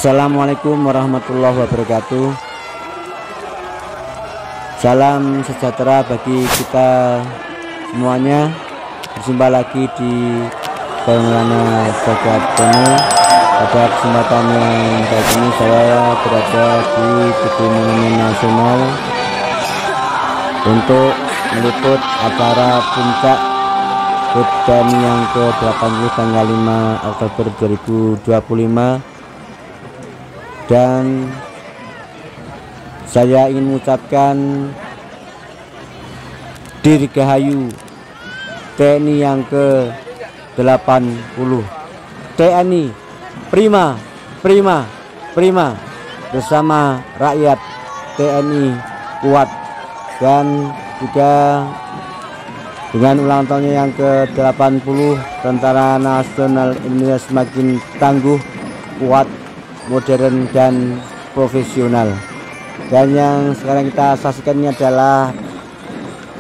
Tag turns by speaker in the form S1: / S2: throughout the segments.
S1: Assalamualaikum warahmatullahi wabarakatuh. Salam sejahtera bagi kita semuanya. Berjumpa lagi di Pengelana Jagat Channel. Pada kesempatan yang kali ini saya berada di Tugu Monumen Nasional untuk meliput acara puncak HUT TNI yang ke-80 tanggal 5 Oktober 2025. Dan saya ingin mengucapkan Dirgahayu TNI yang ke-80. TNI prima, prima, prima. Bersama rakyat TNI kuat. Dan juga dengan ulang tahunnya yang ke-80, Tentara Nasional Indonesia semakin tangguh, kuat, modern dan profesional. Dan yang sekarang kita saksikan ini adalah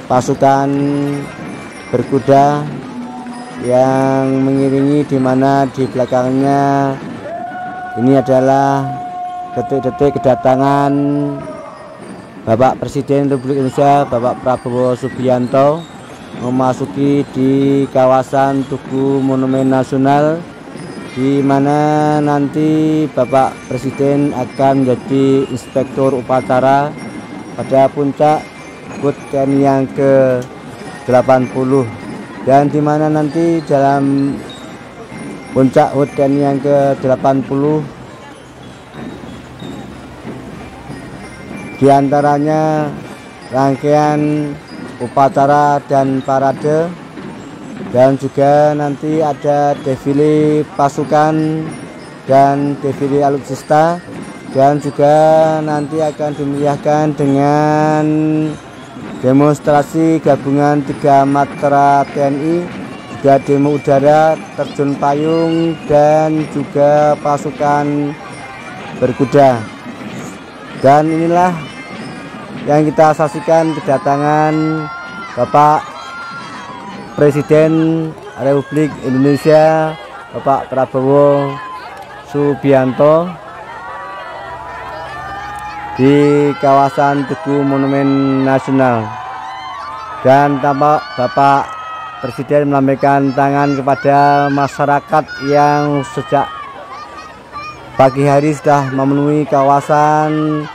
S1: pasukan berkuda yang mengiringi, di mana di belakangnya ini adalah detik-detik kedatangan Bapak Presiden Republik Indonesia Bapak Prabowo Subianto memasuki di kawasan Tugu Monumen Nasional, di mana nanti Bapak Presiden akan menjadi inspektur upacara pada puncak HUT TNI yang ke-80, dan di mana nanti dalam puncak HUT TNI yang ke-80 diantaranya rangkaian upacara dan parade, dan juga nanti ada defile pasukan dan defile alutsista, dan juga nanti akan dimeriahkan dengan demonstrasi gabungan 3 matra TNI, juga demo udara, terjun payung, dan juga pasukan berkuda. Dan inilah yang kita saksikan kedatangan Bapak Presiden Republik Indonesia Bapak Prabowo Subianto di kawasan Tugu Monumen Nasional. Dan tampak Bapak Presiden melambaikan tangan kepada masyarakat yang sejak pagi hari sudah memenuhi kawasan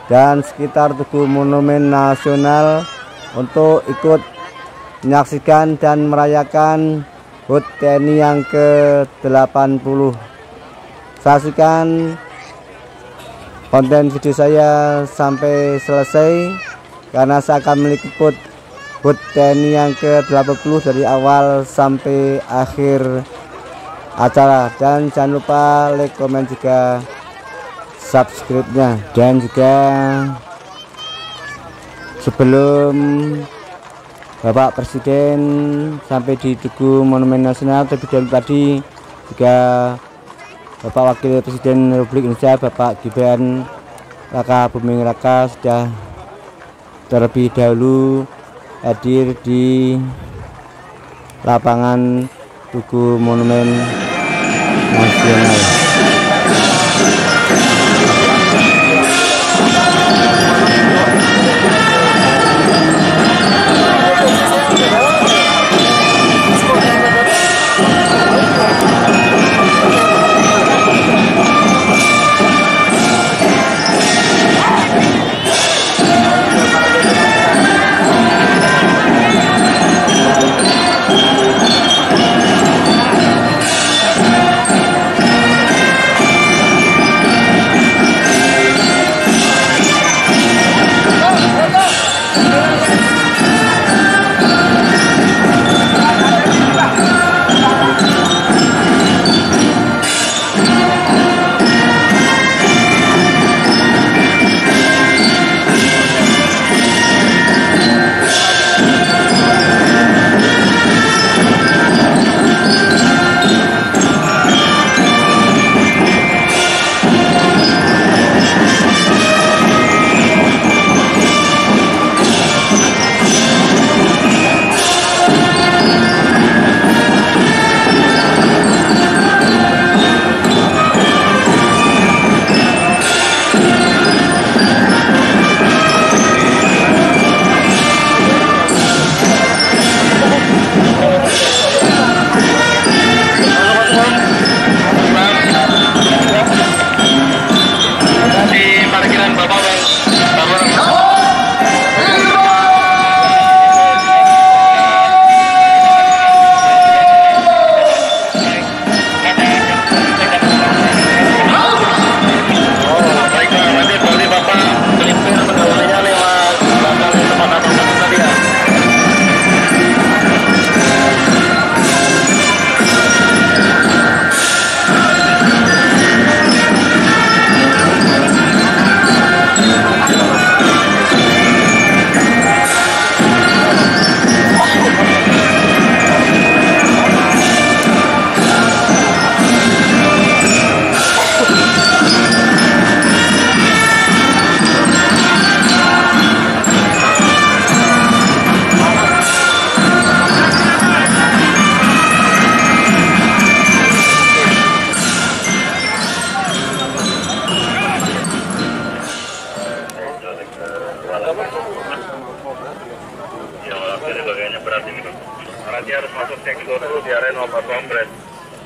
S1: dan sekitar Tugu Monumen Nasional untuk ikut menyaksikan dan merayakan HUT TNI yang ke-80. Saksikan konten video saya sampai selesai, karena saya akan meliput HUT TNI yang ke-80 dari awal sampai akhir acara. Dan jangan lupa like, komen, juga subscribe-nya. Dan juga sebelum Bapak Presiden sampai di Tugu Monumen Nasional, terlebih dahulu tadi juga Bapak Wakil Presiden Republik Indonesia Bapak Gibran Raka Buming Raka sudah terlebih dahulu hadir di lapangan Tugu Monumen Nasional.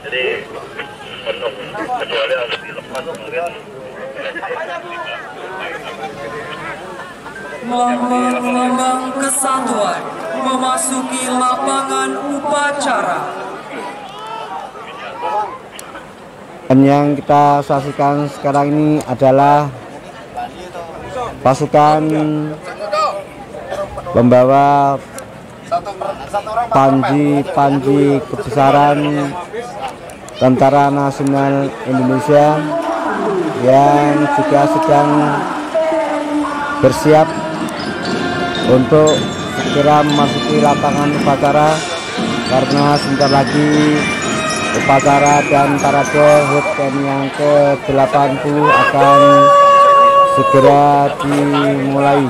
S2: Jadi untuk kecuali harus dilepas kemudian
S3: Lambang kesatuan memasuki lapangan upacara.
S1: Dan yang kita saksikan sekarang ini adalah pasukan membawa panji kebesaran Tentara Nasional Indonesia yang juga sedang bersiap untuk segera memasuki lapangan upacara, karena sebentar lagi upacara dan parade HUT TNI yang ke-80 akan segera dimulai.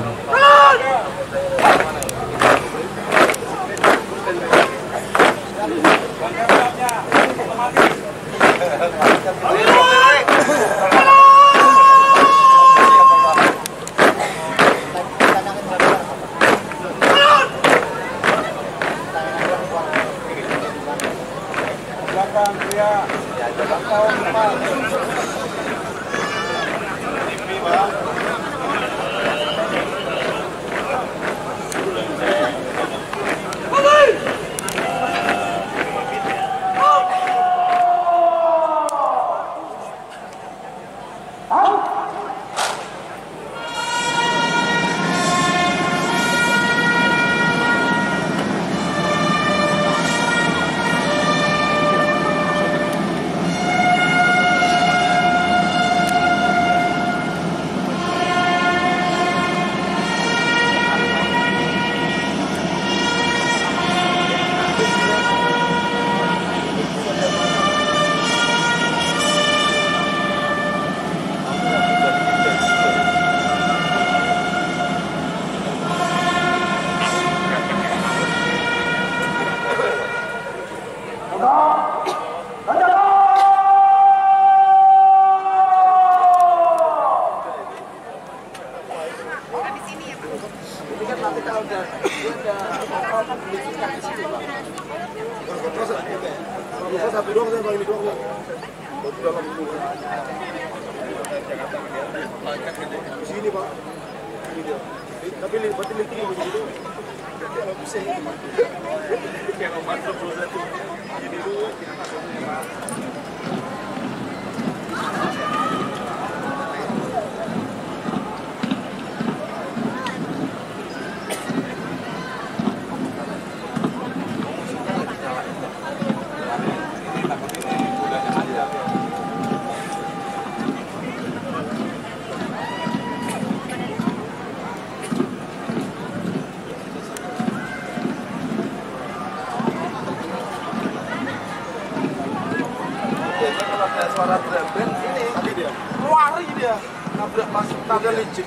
S4: Suara drum ini tadi dia lari dia nabrak masuk tangga licin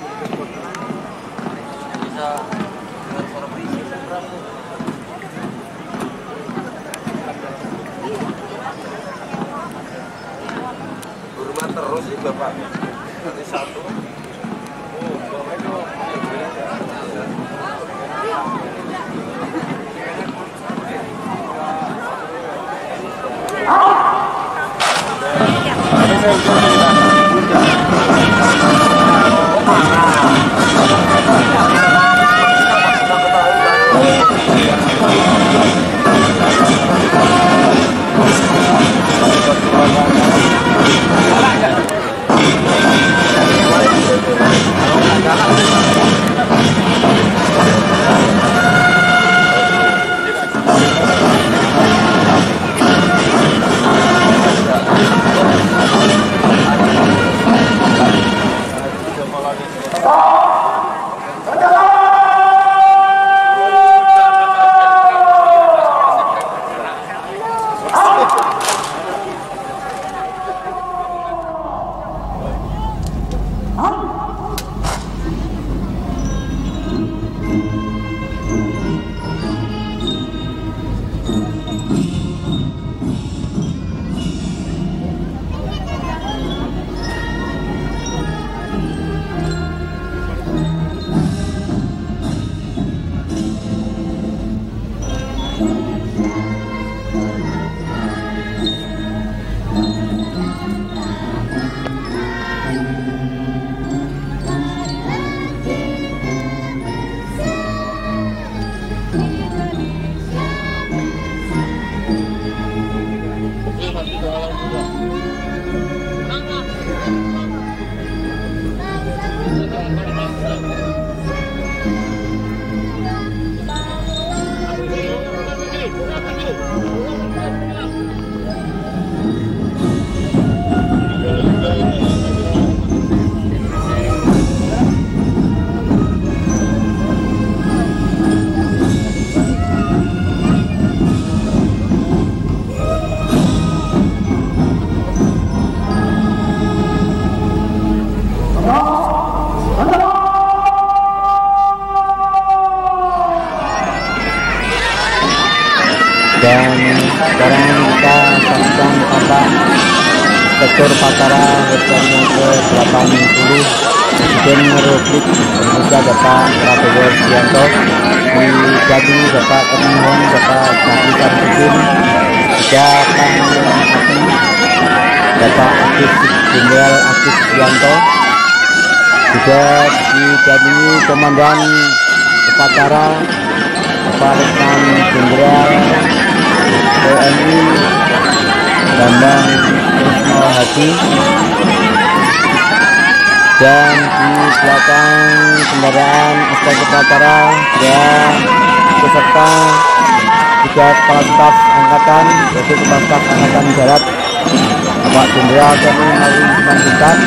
S4: bisa suara berisik berumah terus sih bapak ini satu
S2: Oh,
S1: Dan sekarang kita saksikan Bapak Inspektur Upacara HUT yang ke-80 Presiden Republik Indonesia Bapak Prabowo Subianto, didampingi Bapak Kemenhub Bapak Jati Samsudin, juga Panglima ABRI Bapak Agus Jenderal Agus Subianto, juga didampingi Komandan Upacara Bapak Letnan Jenderal TNI Bambang Krisno Hadi, dan di belakang kendaraan SK Upacara dan beserta tiga kepala staf angkatan, yaitu kepala staf angkatan darat Bapak Jenderal TNI Maruli Siman Juntak,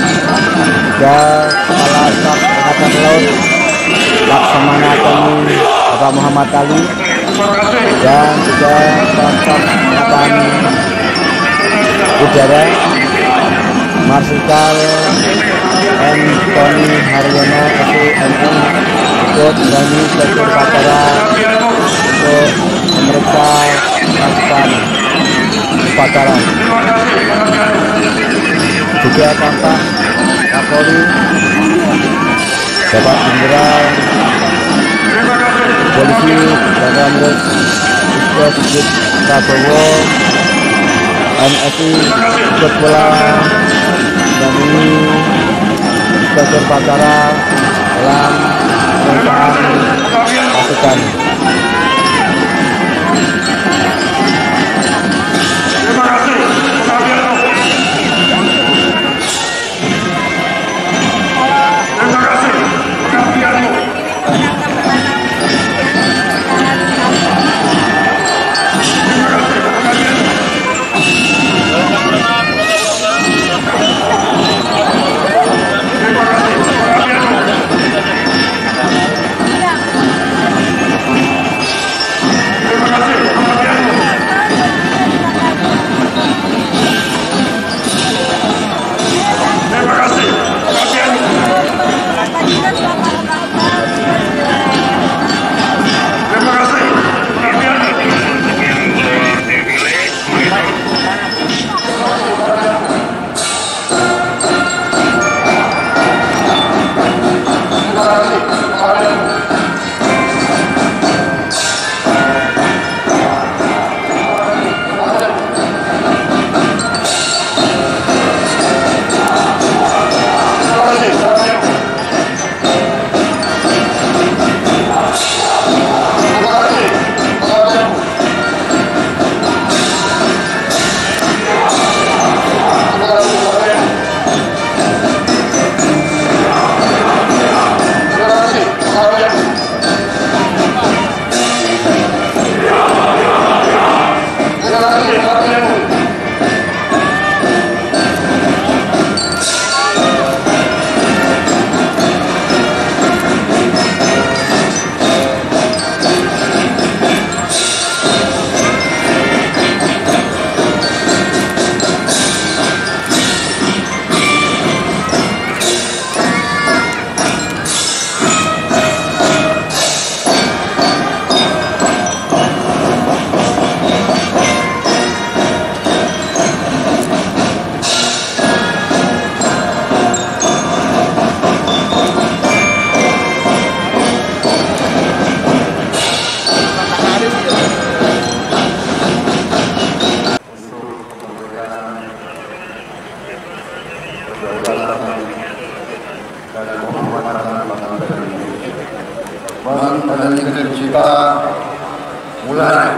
S1: juga kepala staf angkatan laut Laksamana TNI Bapak Muhammad Ali, dan juga kepala staf angkatan udara Marsikal Anthony Haryono SIMM ikut menjalani sesi upacara untuk memeriksa pasukan upacara. Juga Bapak Kapolri Bapak Jenderal Polisi Bapak Istio Sigit Prabowo MSI ikut pula dan ini Inspektur Upacara dalam pemeriksaan pasukan.
S5: Pertandingan kita mulai.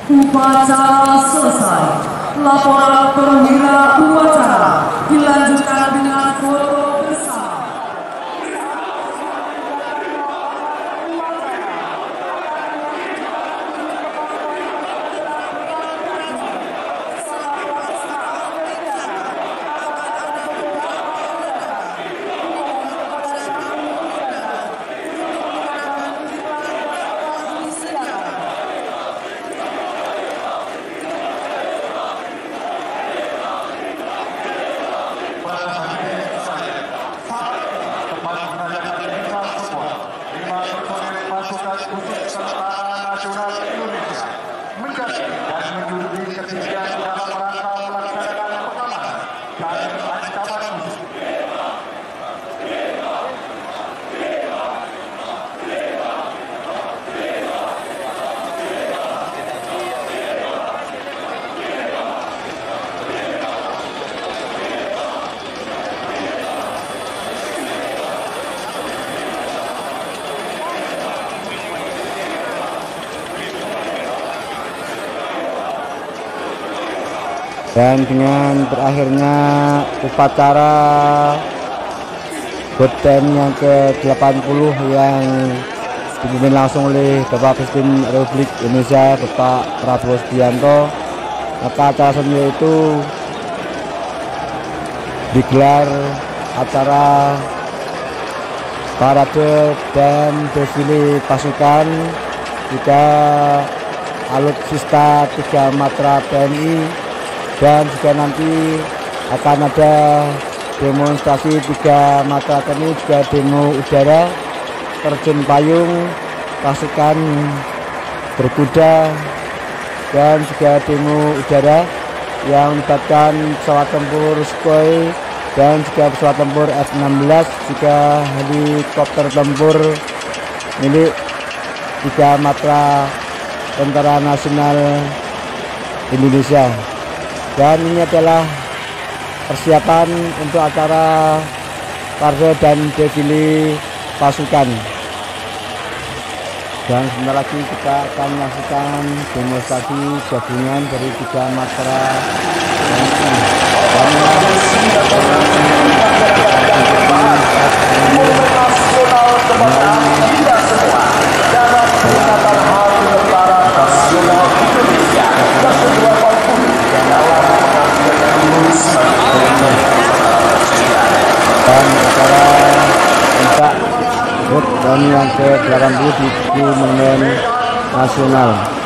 S3: Upacara selesai. Laporan perwira upacara dilanjutkan dengan foto bersama.
S1: Dan dengan berakhirnya upacara HUT TNI yang ke-80 yang dipimpin langsung oleh Bapak Presiden Republik Indonesia Bapak Prabowo Subianto, maka acara selanjutnya itu digelar acara parade dan desfile pasukan juga alutsista 3 Matra TNI, dan juga nanti akan ada demonstrasi 3 Matra TNI, juga demo udara, terjun payung, pasukan berkuda, dan juga demo udara yang melibatkan pesawat tempur Sukhoi dan juga pesawat tempur F-16, juga helikopter tempur milik 3 Matra Tentara Nasional Indonesia. Dan ini adalah persiapan untuk acara parade dan defile pasukan. Dan sebentar lagi kita akan menyaksikan demonstrasi gabungan dari 3 Matra TNI yang ke-80 di Monumen Nasional.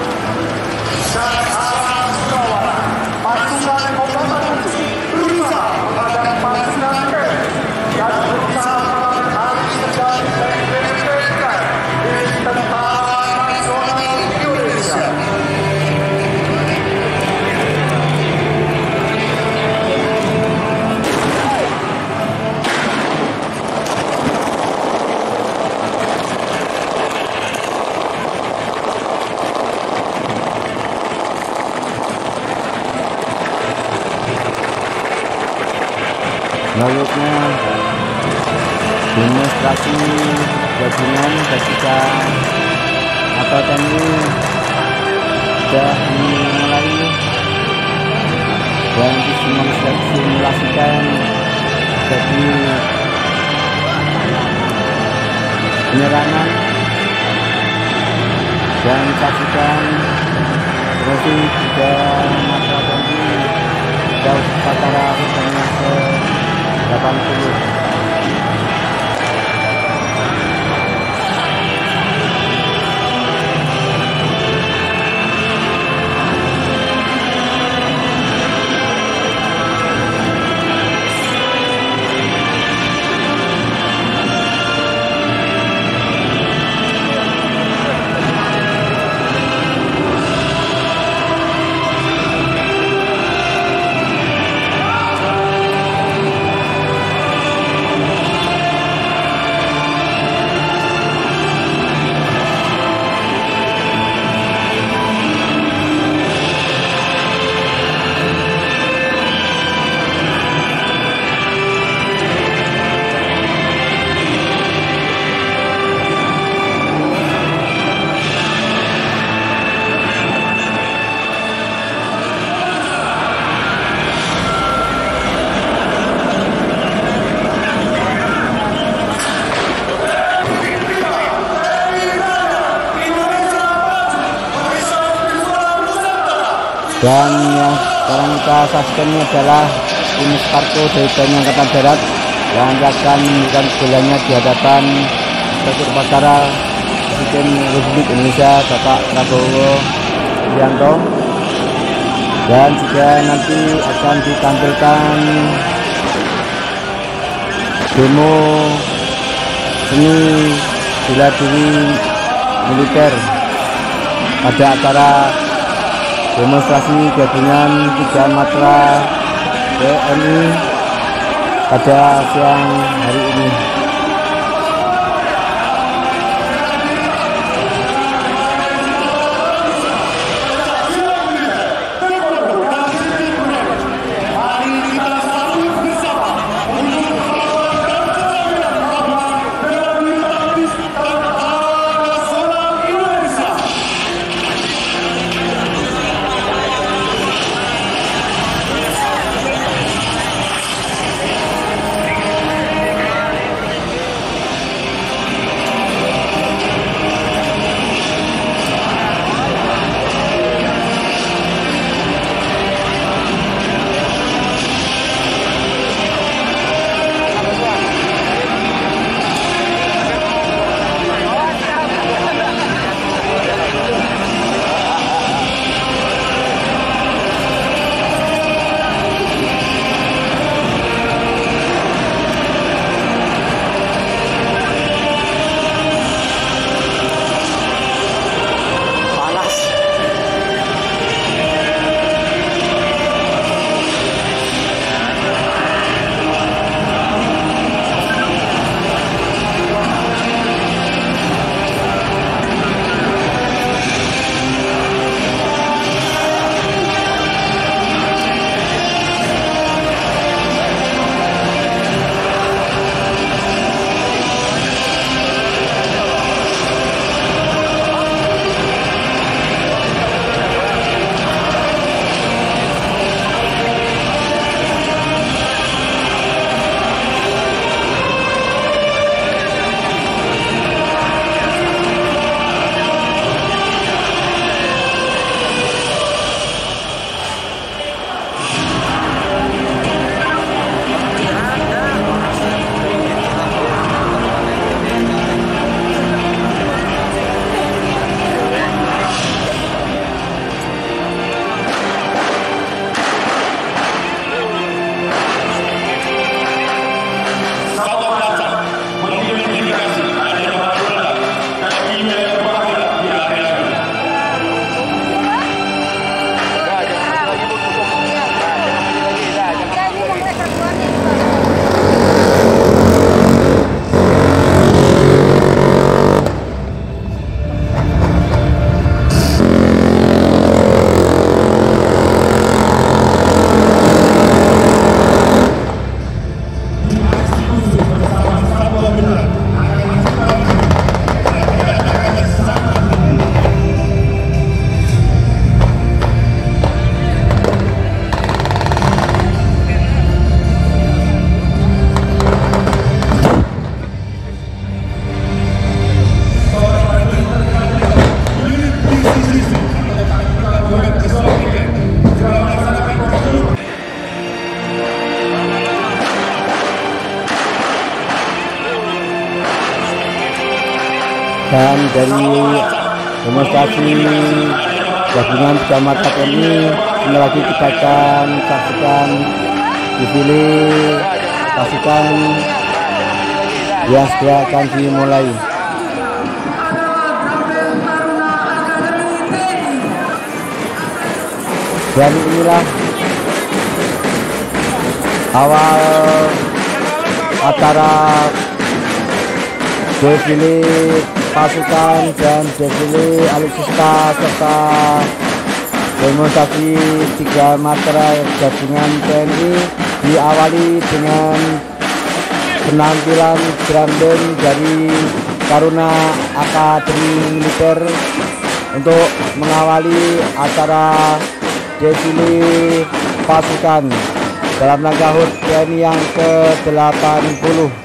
S1: Selanjutnya demonstrasi gabungan ketika atau TNI sudah dimulai dan disimulasikan jadi penyerangan dan saksikan terus juga matra TNI dan upacara sebanyak 80. Dan yang sekarang kita saksikan ini adalah tim Sparko dari TNI Angkatan Darat yang akan memberikan gelarnya di hadapan Inspektur Upacara Presiden Republik Indonesia Bapak Prabowo Subianto. Dan juga nanti akan ditampilkan demo seni bela diri militer pada acara demonstrasi gabungan 3 matra TNI pada siang hari ini. Dan dari demonstrasi gabungan bersama TNI ini lagi kita akan saksikan defile pasukan yang segera akan dimulai. Dan inilah awal acara defile pasukan dan defile alutsista serta demonstrasi 3 matra gabungan TNI diawali dengan penampilan drum band dari Taruna Akademi Militer untuk mengawali acara defile pasukan dalam rangka HUT TNI yang ke-80.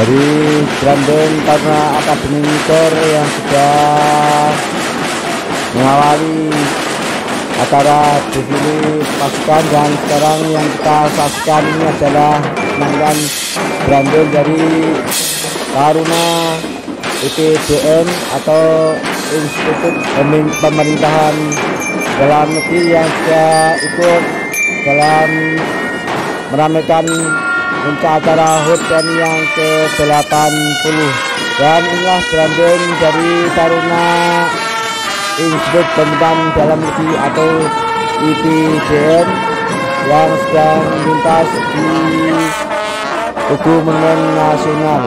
S1: dari Brandon karena Akademi Militer yang sudah mengawali acara defile pasukan. Dan sekarang yang kita saksikan ini adalah penampilan Brandon dari Taruna IPDN atau Institut Pemerintahan Dalam Negeri yang sudah ikut dalam meramaikan puncak acara HUT TNI yang ke-80. Dan inilah Brandon dari Taruna Institut Pemerintahan Dalam Negeri atau IPDN yang sedang melintas di Tugu Monumen Nasional.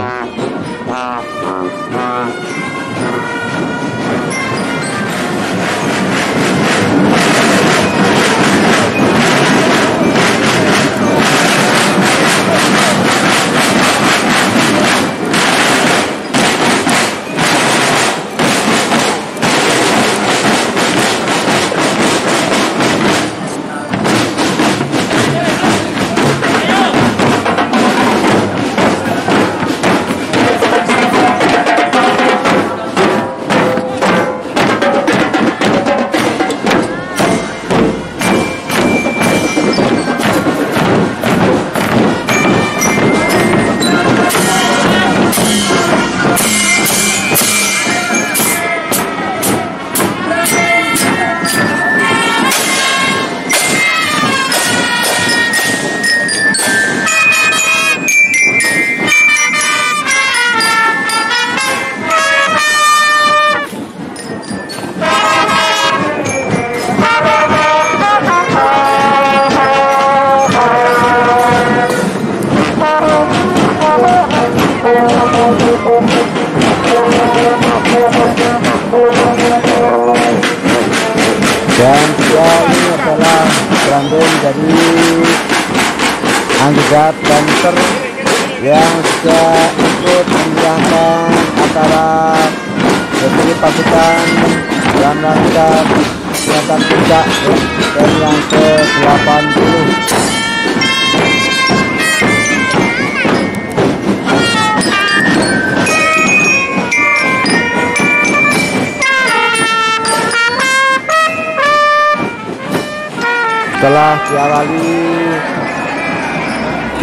S1: Dan ini adalah Brandon dari anggota Banser yang sudah ikut menjalankan acara defile pasukan dalam rangka peringatan puncak dan yang ke-80. Setelah diawali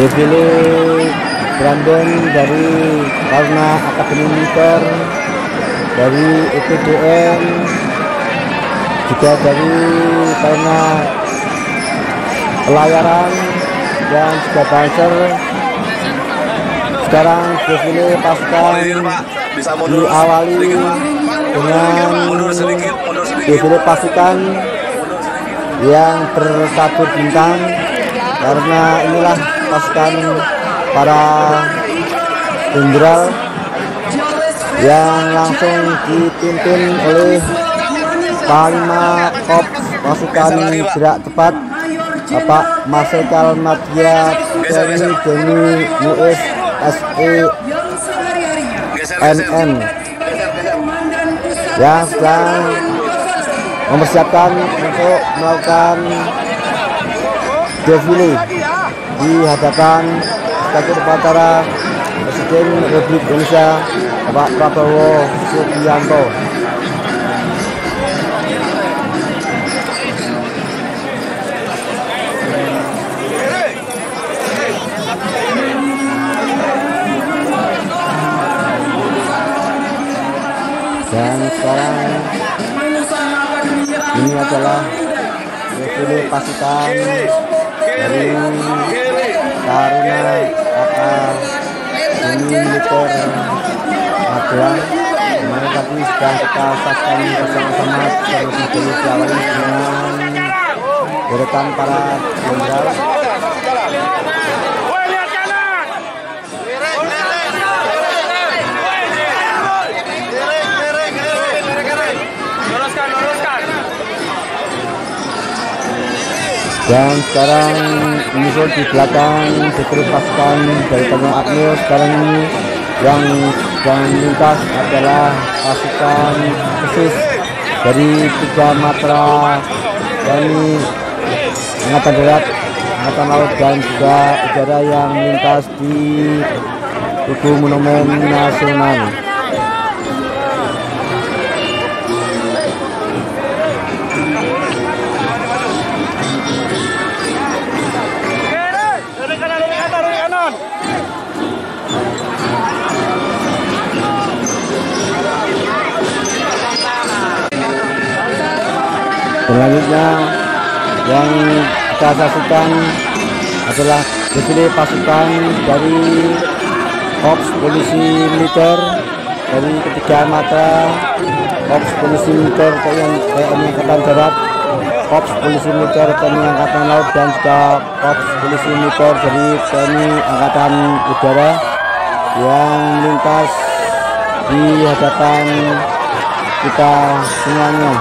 S1: defile Brandon dari Taruna Akademi Militer, dari IPDN, juga dari Taruna Pelayaran dan juga Banser, sekarang defile pasukan diawali dengan defile pasukan yang bertabur bintang, karena inilah pasukan para jenderal yang langsung dipimpin oleh Panglima Korps Pasukan Gerak Cepat Bapak Marsikal Madya TNI Deni US SENN yang sedang mempersiapkan untuk melakukan defile di hadapan Stasiun Upacara Presiden Republik Indonesia Bapak Prabowo Subianto. Dan sekarang ini adalah defile pasukan dari Taruna Akademi Militer Magelang. Kemarin tadi sudah kita saksikan bersama-sama terlebih dahulu diawali dengan deretan para jenderal. Dan sekarang menyusul di belakang defile pasukan dari Taruna Akmil. Sekarang ini yang sedang lintas adalah pasukan khusus dari 3 matra TNI Angkatan Darat, Angkatan Laut dan juga udara yang melintas di Tugu Monumen Nasional. Selanjutnya yang kita saksikan adalah defile pasukan dari Korps Polisi Militer dari ketiga matra, Korps Polisi Militer TNI Angkatan Darat, Korps Polisi Militer TNI Angkatan Laut, dan juga Korps Polisi Militer dari TNI Angkatan Udara yang melintas di hadapan kita semuanya.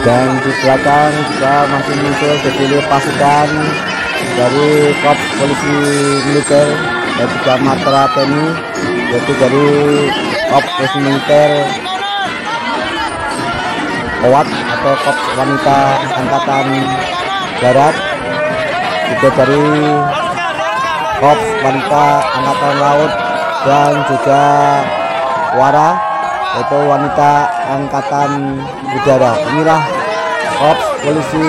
S1: Dan di belakang juga masih muncul defile pasukan dari Korps Polisi Militer dan juga matra TNI, yaitu dari Korps Polisi Militer OWAT atau Korps Wanita Angkatan Darat, juga dari Korps Wanita Angkatan Laut, dan juga WARA yaitu Wanita Angkatan Udara. Inilah Korps Polisi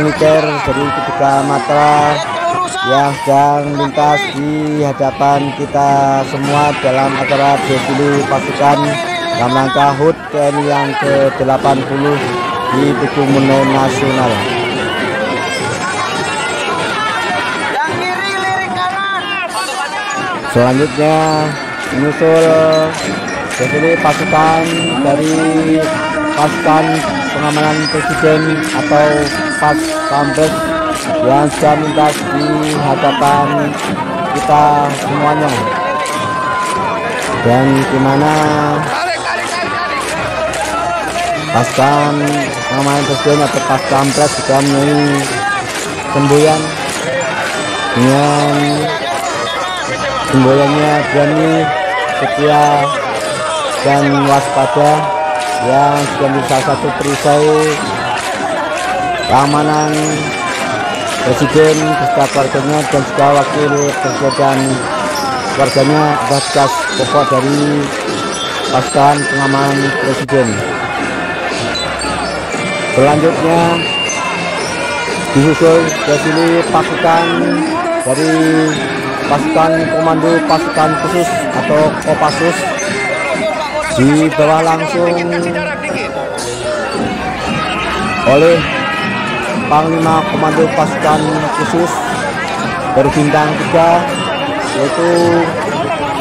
S1: Militer dari ketiga matra yang sedang lintas di hadapan kita semua dalam acara defile pasukan dalam rangka HUT TNI yang ke-80 di Tugu Monumen Nasional. Selanjutnya menyusul defile pasukan dari pasukan pengamanan presiden atau pas pampres yang sedang lintas di hadapan kita semuanya, dan dimana pasukan pengamanan presiden atau pas pampres juga memenuhi semboyan dengan semboyannya berani, setia, dan waspada, yang sudah menjadi salah satu perisai keamanan presiden beserta keluarganya dan juga wakil presiden dan keluarganya adalah tugas pokok dari pasukan pengamanan presiden. Selanjutnya disusul defile pasukan dari pasukan komando pasukan khusus atau Kopassus, di bawah langsung oleh Panglima Komando Pasukan Khusus berbintang 3, yaitu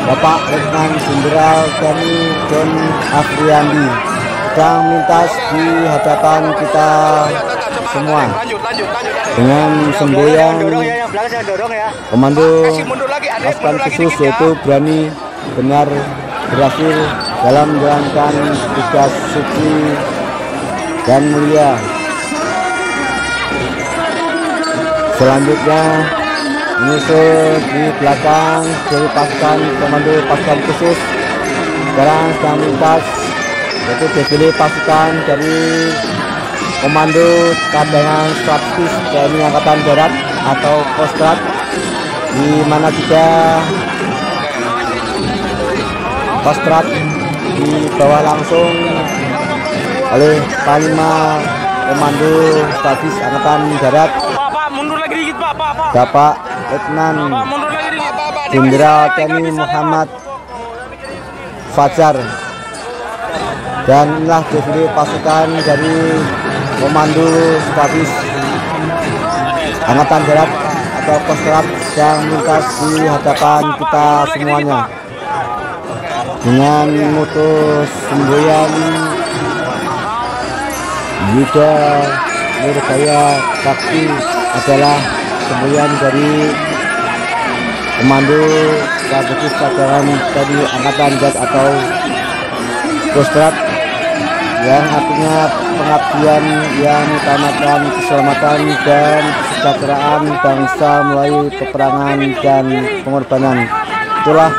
S1: Bapak Letnan Jenderal TNI Don Afriandi, sedang melintas di hadapan kita semua dengan semboyan Komando Pasukan Khusus, yaitu berani, benar, berhasil dalam menjalankan tugas suci dan mulia. Selanjutnya menyusul di belakang dari pasukan komando pasukan khusus sekarang sedang melintas, yaitu defile pasukan dari Komando Cadangan Strategis TNI Angkatan Darat atau Kostrad, di mana juga Kostrad di bawah langsung oleh Panglima Komando Strategis Angkatan Darat Bapak Letnan Jenderal TNI Muhammad Fajar. Dan inilah defile pasukan dari Komando Strategis Angkatan Darat atau Kostrad yang melintas di hadapan kita semuanya dengan mutus semboyan Yuda Nirgaya Bakti, adalah semboyan dari Komando Strategis Cadangan dari Angkatan Darat atau Kostrad yang artinya pengabdian yang mengutamakan keselamatan dan kesejahteraan bangsa melalui peperangan dan pengorbanan. Itulah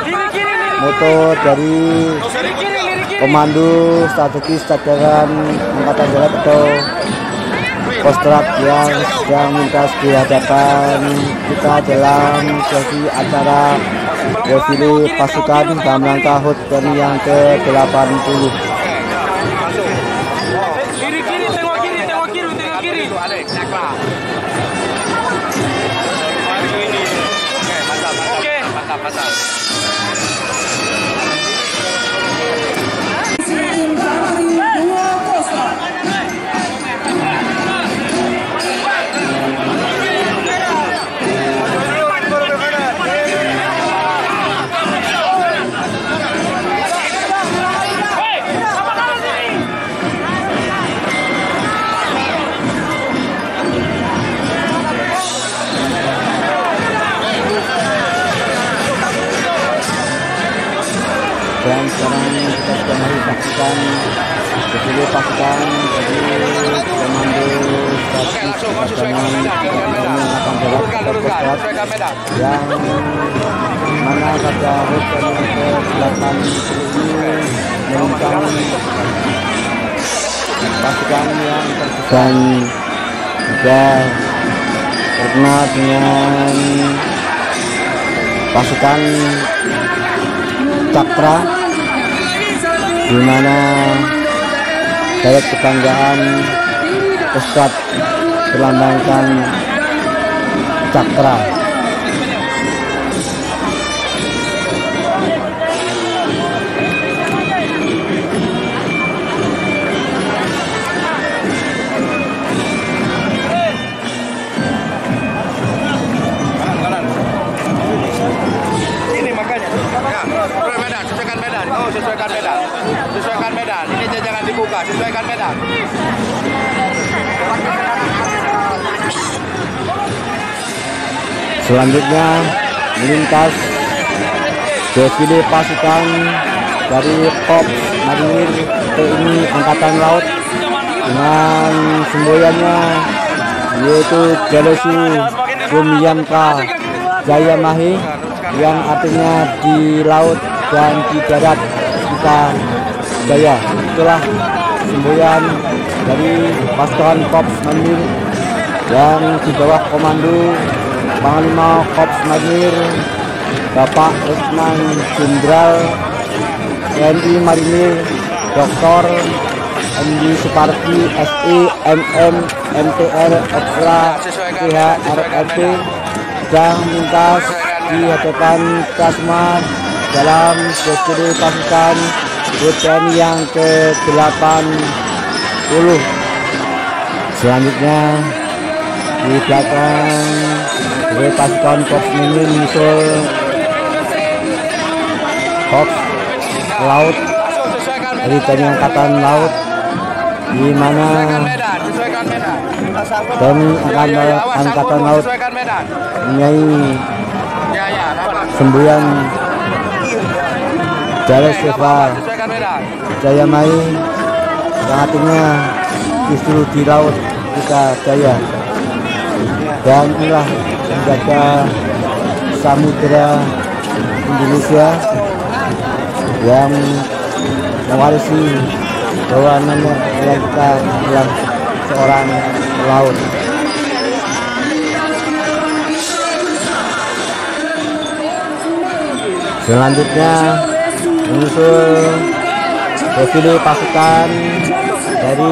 S1: moto dari Komando Strategis Cadangan Angkatan Darat atau Kostrad yang sedang melintas di hadapan kita dalam sesi acara defile pasukan dalam rangka HUT TNI yang ke-80. Dan sekarang kita sudah mari saksikan defile pasukan dari Komando Strategis Cadangan Angkatan Darat atau Kostrad yang mana pada HUT TNI ke-80 ini menentang pasukan yang terkesan sudah terkenal dengan pasukan Cakra, di mana daya kebanggaan Kostrad melambangkan Cakra.
S4: Sesuaikan medan. Ini jangan dibuka, sesuaikan medan.
S1: Selanjutnya melintas defile pasukan dari Korps Marinir TNI Angkatan Laut dengan semboyannya yaitu Jalesu Bumiyanka Jaya Mahi, yang artinya di laut dan di darat kita jaya. Itulah semboyan dari pasukan Korps Marinir yang di bawah komando Panglima Korps Marinir Bapak Letnan Jenderal TNI Marinir Dr. Andi Supardi SI MM MTR Ekstra PHRRT sedang melintas di hadapan Kasma dalam defile pasukan HUT TNI yang ke-80. Selanjutnya di belakang dari pasukan Korps Marinir menyusul Korps Laut dari TNI Angkatan Laut, di mana TNI Angkatan Laut mempunyai semboyan Jalesu Jaya Mai, yang artinya justru di laut kita jaya. Dan inilah menjaga samudera Indonesia yang mewarisi bahwa nenek kita adalah seorang pelaut. Selanjutnya menyusul defile pasukan dari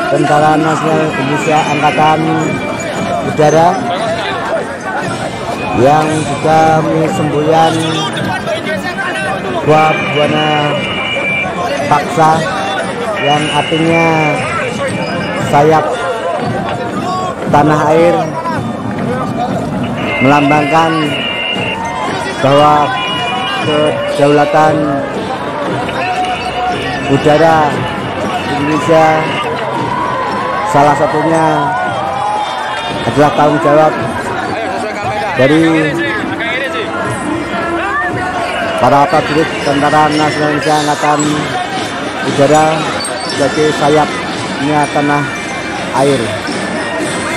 S1: Tentara Nasional Indonesia Angkatan Udara yang juga semboyan buana paksa, yang artinya sayap tanah air, melambangkan bahwa kedaulatan udara Indonesia salah satunya adalah tanggung jawab dari para prajurit Tentara Nasional Indonesia Angkatan Udara sebagai sayapnya tanah air.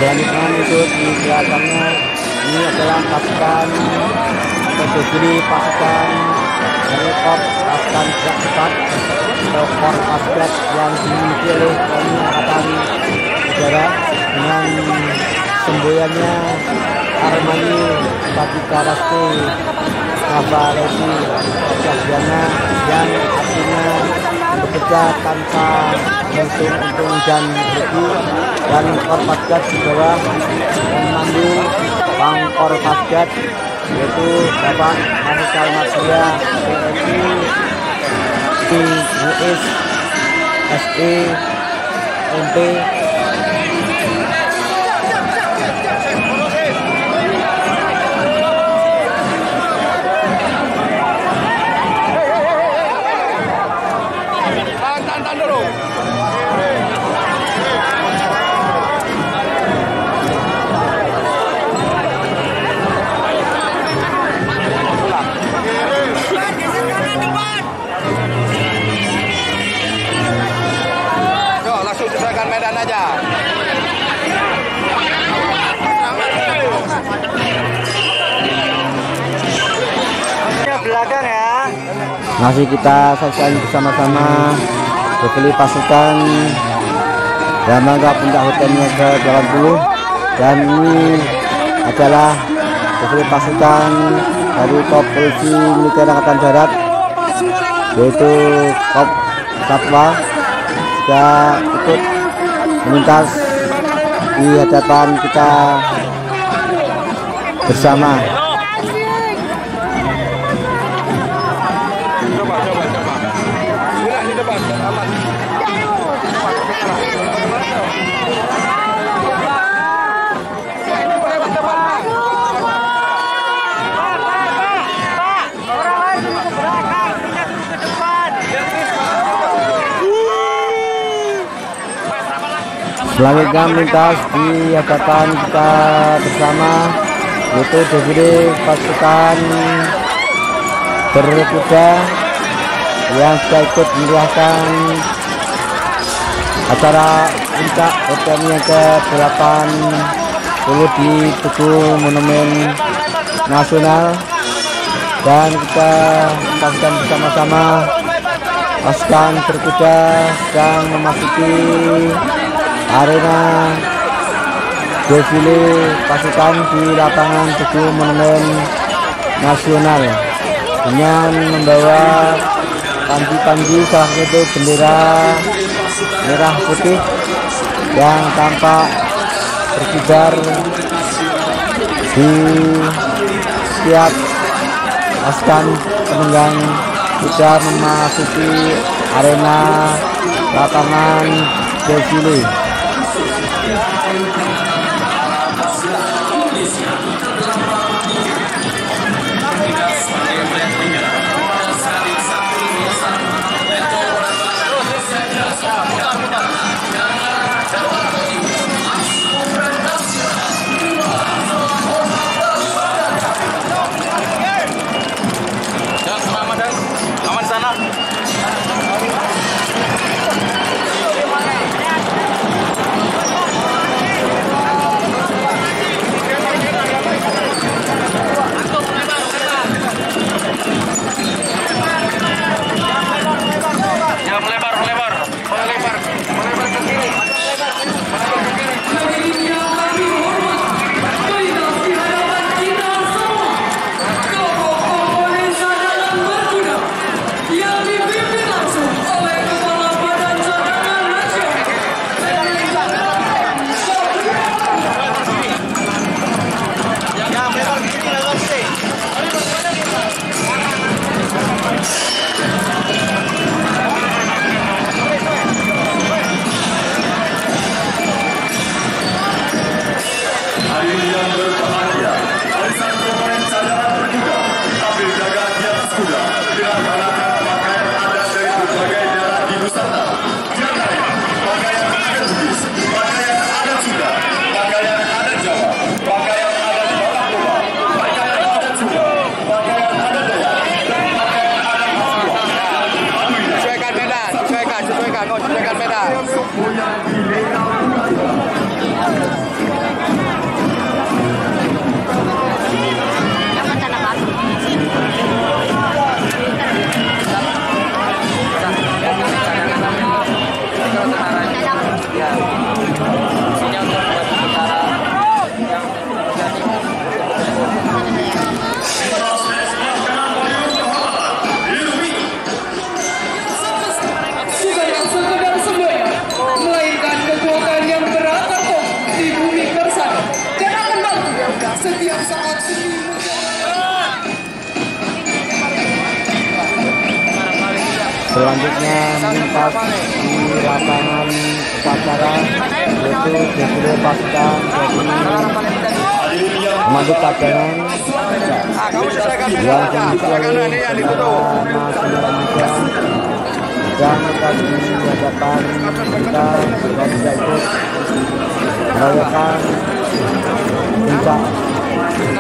S1: Selanjutnya itu di belakangnya ini adalah pasukan berdiri pasukan helikopter pasukan gerak cepat atau korps pasgat yang dimiliki oleh TNI Angkatan Udara dengan semboyannya Armani Patika Rasti Kavalesi Sajiana yang artinya bekerja tanpa untung dan rugi, dan korps pasgat di bawah memandu Pangkor Pasgat yaitu Bapak Marsikal Madia TNI US SE MP
S4: Medan aja. Belakang ya.
S1: Masih kita saksikan bersama-sama defile pasukan Ramaga Puncak Hutannya ke-80, dan ini adalah defile pasukan dari Korps Polisi Militer Angkatan Darat yaitu Korps Satwa juga ikut melintas di hadapan kita bersama. Selanjutnya melintas di hadapan kita bersama yaitu defile pasukan berkuda yang sudah ikut meriahkan acara puncak HUT yang ke-80 di Tugu Monumen Nasional, dan kita saksikan bersama-sama pasukan berkuda sedang memasuki arena defile pasukan di lapangan Tugu Monumen Nasional dengan membawa panji-panji, salah satu bendera merah putih yang tampak berkibar di setiap pasukan penunggang sudah memasuki arena lapangan defile. Selanjutnya melintas di lapangan upacara yaitu defile pasukan dari Komando Cadangan yang dimiliki Tentara Nasional Indonesia dan tadi di hadapan kita juga tidak ikut merayakan puncak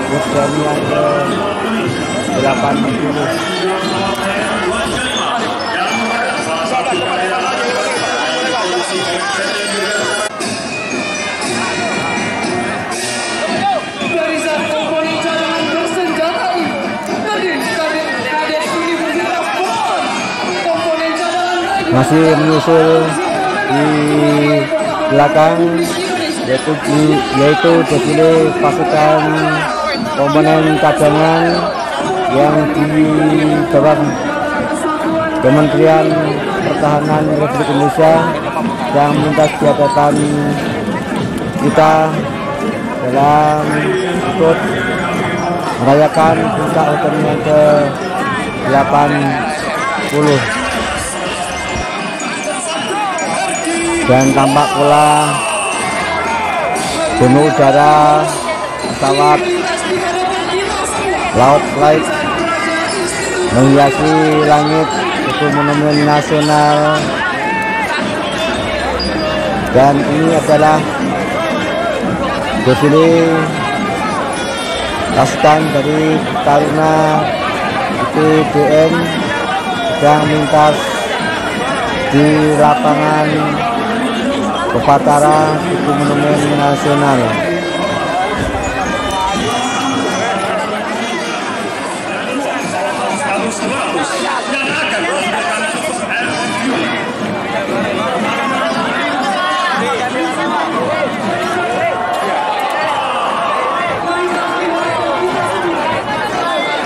S1: HUT TNI yang ke-80.
S3: Barisan komponen cadangan bersenjatai terdiri Kadet Universitas Pon. Komponen cadangan
S1: Masih menyusul di belakang yaitu defile pasukan komponen cadangan yang di bawah Kementerian Pertahanan Republik Indonesia yang melintas di hadapan kita dalam ikut merayakan puncak HUT TNI yang ke-80. Dan tampak pula gunung udara pesawat Laut Flight menghiasi langit itu monumen nasional, dan ini adalah defile pasukan dari Taruna IPDN sedang melintas di lapangan upacara itu monumen nasional.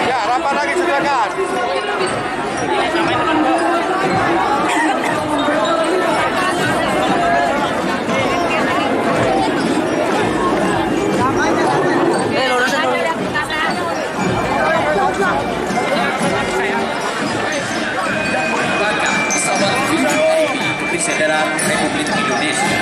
S4: Ya, rapat lagi silakan.
S6: Federal Republik Indonesia.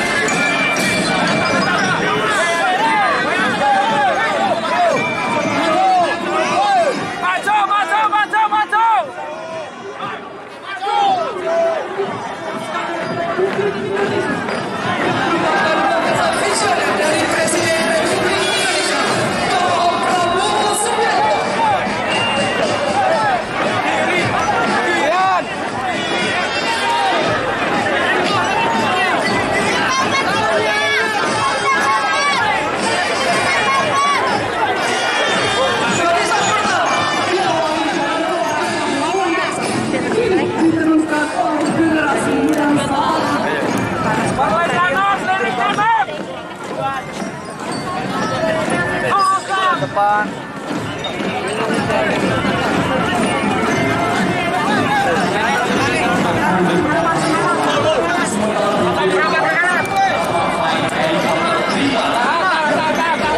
S4: Depan.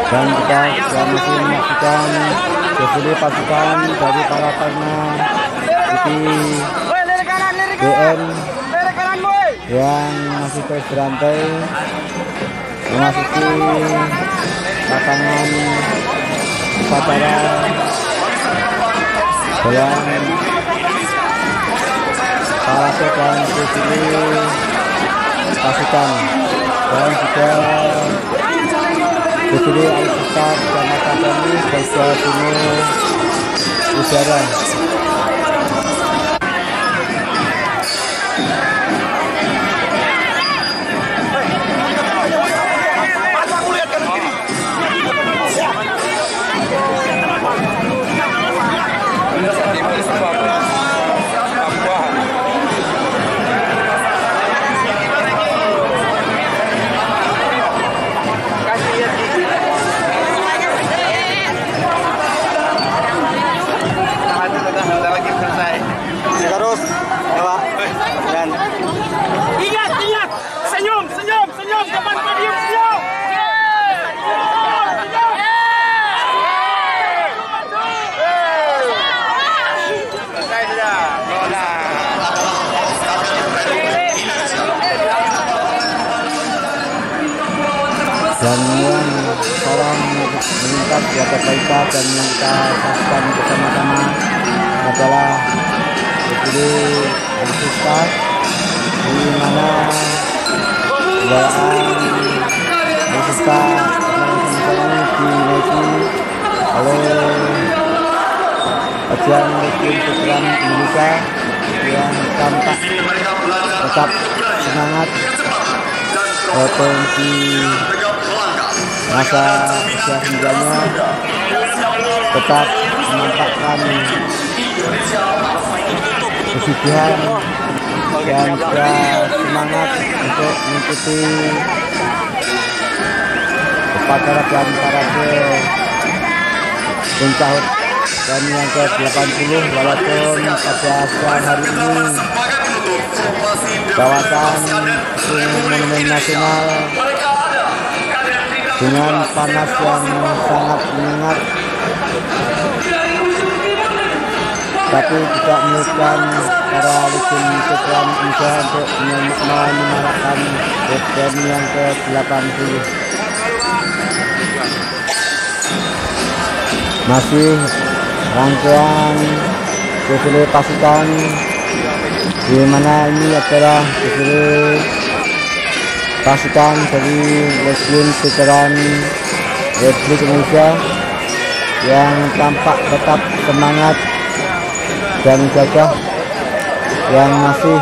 S1: Dan kita sudah masih menyaksikan defile pasukan dari para taruna IPDN yang masih terus berantai memasuki lapangan upacara dalam parade dan defile pasukan, dan juga defile alutsista dan akademi Garuda Timur Udara. dan yang sekarang melintas di atas kita dan yang kita saksikan bersama-sama adalah Deputi Alutsista, di mana kendaraan alutsista ini dinaiki oleh Ajian Rekin Veteran Indonesia yang tampak tetap semangat potensi masa usia senjanya, tetap menampakkan kegigihan dan juga semangat untuk mengikuti upacara dan parade Puncak dan yang ke-80, walaupun pada siang hari ini kawasan Monumen Nasional dengan panas yang sangat menyengat, tapi tidak menyebabkan para legend veteran Indonesia untuk menyemarakan HUT yang ke-80. Masih rangkaian defile pasukan, di mana ini adalah defile pasukan dari Legend Veteran Republik Indonesia yang tampak tetap semangat dan gagah, yang masih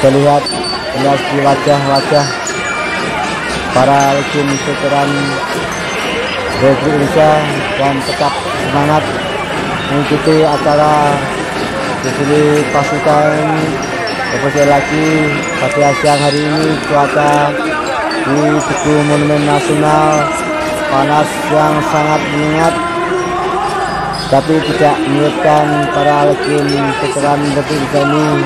S1: terlihat jelas di wajah-wajah para Legend Veteran Republik Indonesia dan tetap semangat mengikuti acara defile pasukan. Terus lagi pada siang hari ini cuaca di Tugu Monumen Nasional panas yang sangat menyengat, tapi tidak menyebabkan para legend veteran Republik ini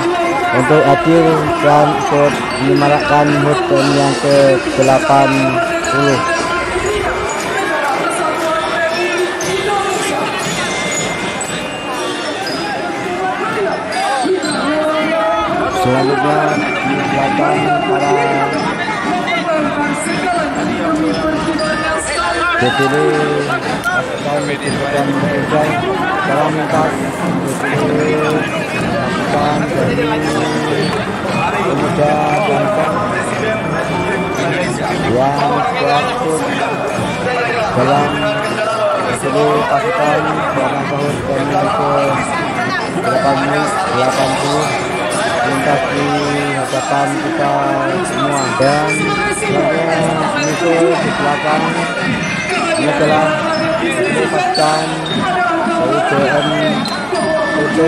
S1: untuk hadir dan ikut menyemarakan HUT yang ke-80. Selanjutnya di belakang para defile pasukan veteran Indonesia dalam lintas defile pasukan dari pemuda bangsa yang berikut dalam defile pasukan dalam tahun yang ke-80 lintas di hadapan kita semua, dan menyusul di belakang ini adalah pasukan dari BNPB,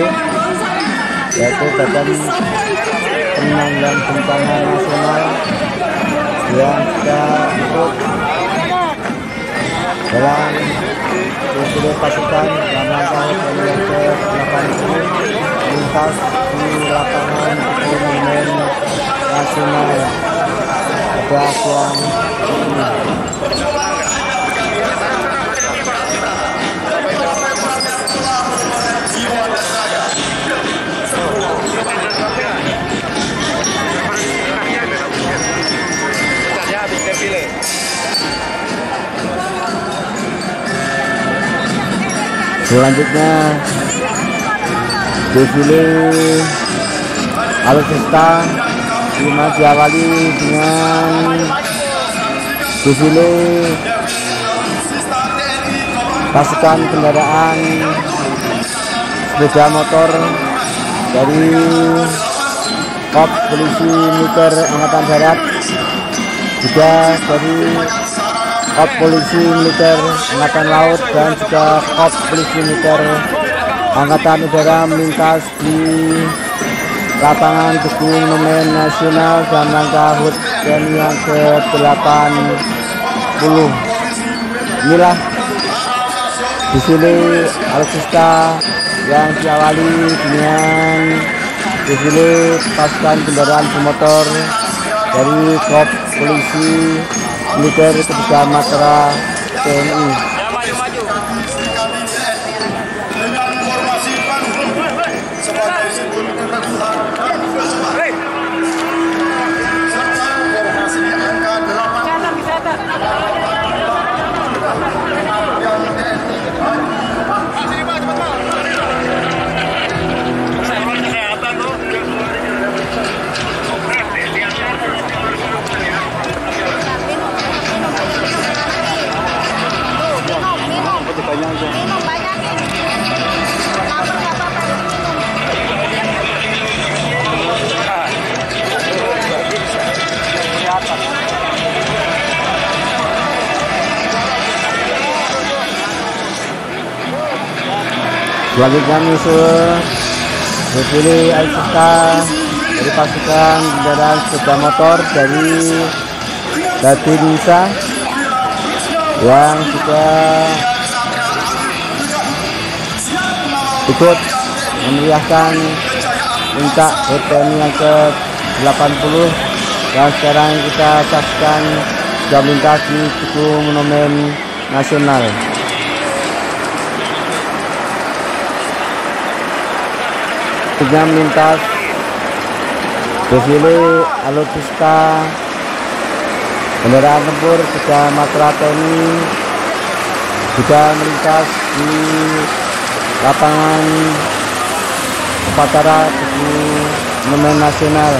S1: yaitu Badan Penanggulangan Bencana Nasional, yang sudah ikut dalam defile pasukan dalam rangka yang ke-80 lintas di lapangan Monumen Nasional pada siang ini. Selanjutnya defile alutsista diawali dengan defile pasukan kendaraan sepeda motor dari Korps Polisi Militer Angkatan Darat, juga dari Korps Polisi Militer Angkatan Laut, dan juga Korps Polisi Militer Angkatan Udara melintas di lapangan Tugu Monumen Nasional dalam rangka HUT yang ke-80. Inilah defile alutsista yang diawali dengan defile pasukan kendaraan bermotor dari Korps Polisi Militer Ketiga Matra TNI. Selanjutnya menyusul defile alutsista dari pasukan kendaraan sepeda motor dari Babinsa yang juga ikut memeriahkan puncak HUT TNI yang ke-80. Dan sekarang kita saksikan sudah melintas di Tugu Monumen Nasional. Sudah melintas defile alutsista kendaraan tempur juga Matra TNI juga melintas di lapangan upacara Tugu Monumen Nasional.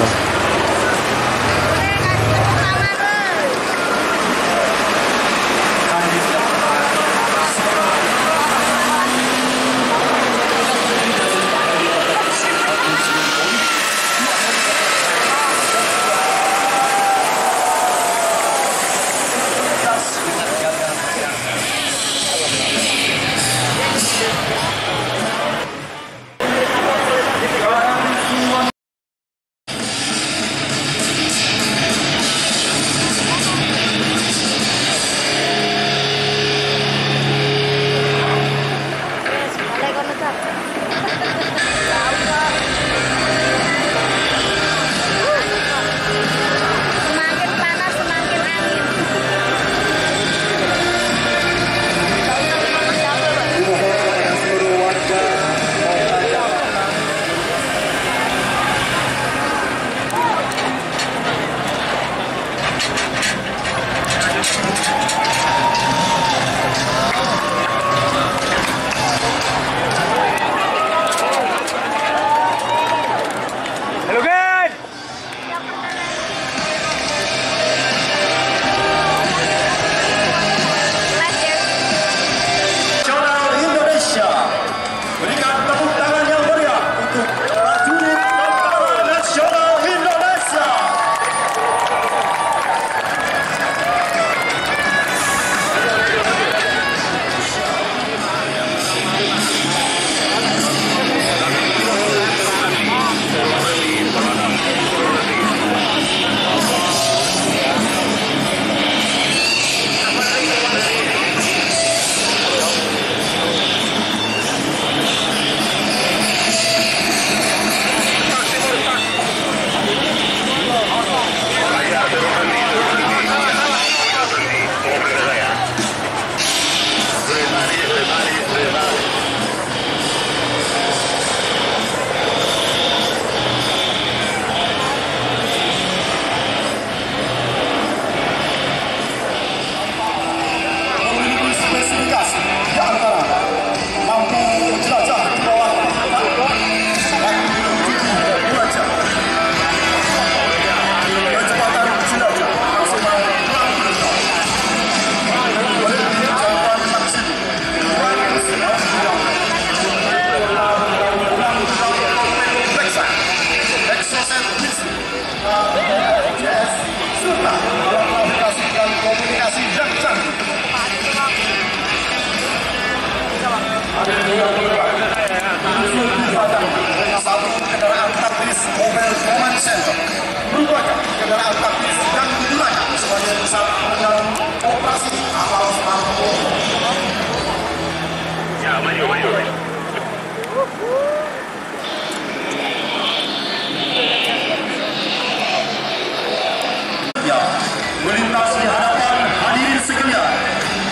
S5: Melintasi hadapan hadirin sekalian,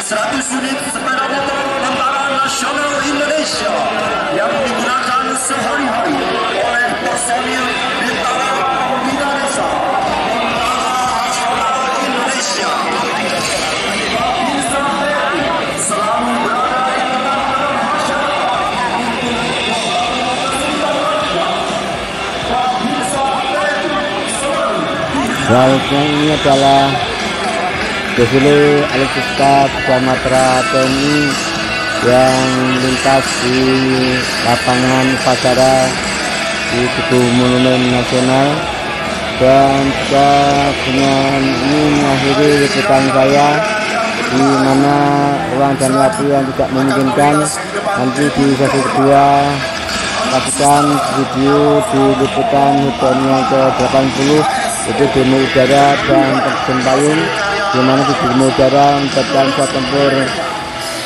S5: 100 unit sepeda motor Tentara Nasional Indonesia yang digunakan sehari-hari oleh personil Bintara Pembina Desa Tentara Nasional Indonesia. Babinsa TNI selalu berada di tengah-tengah masyarakat Babinsa TNI selalu.
S1: Selanjutnya ini adalah defile alutsista Matra TNI yang lintas di lapangan upacara di Tugu Monumen Nasional. Dan juga dengan ini mengakhiri liputan saya. di mana ruang dan waktu yang tidak memungkinkan. Nanti di sesi kedua saksikan video di liputan HUT yang ke-80 itu demo udara dan terjun payung, di mana di demo udara melibatkan pesawat tempur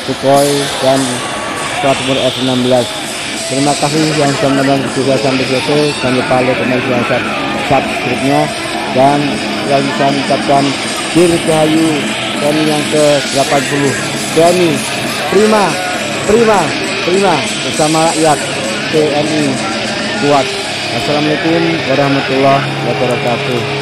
S1: Sukhoi dan pesawat tempur F-16. Terima kasih yang sudah menonton video saya sampai selesai. Jangan lupa like, komen, dan subscribe-nya, dan yang bisa mengucapkan dirgahayu TNI yang ke-80. TNI prima bersama rakyat. TNI kuat. Assalamualaikum warahmatullahi wabarakatuh.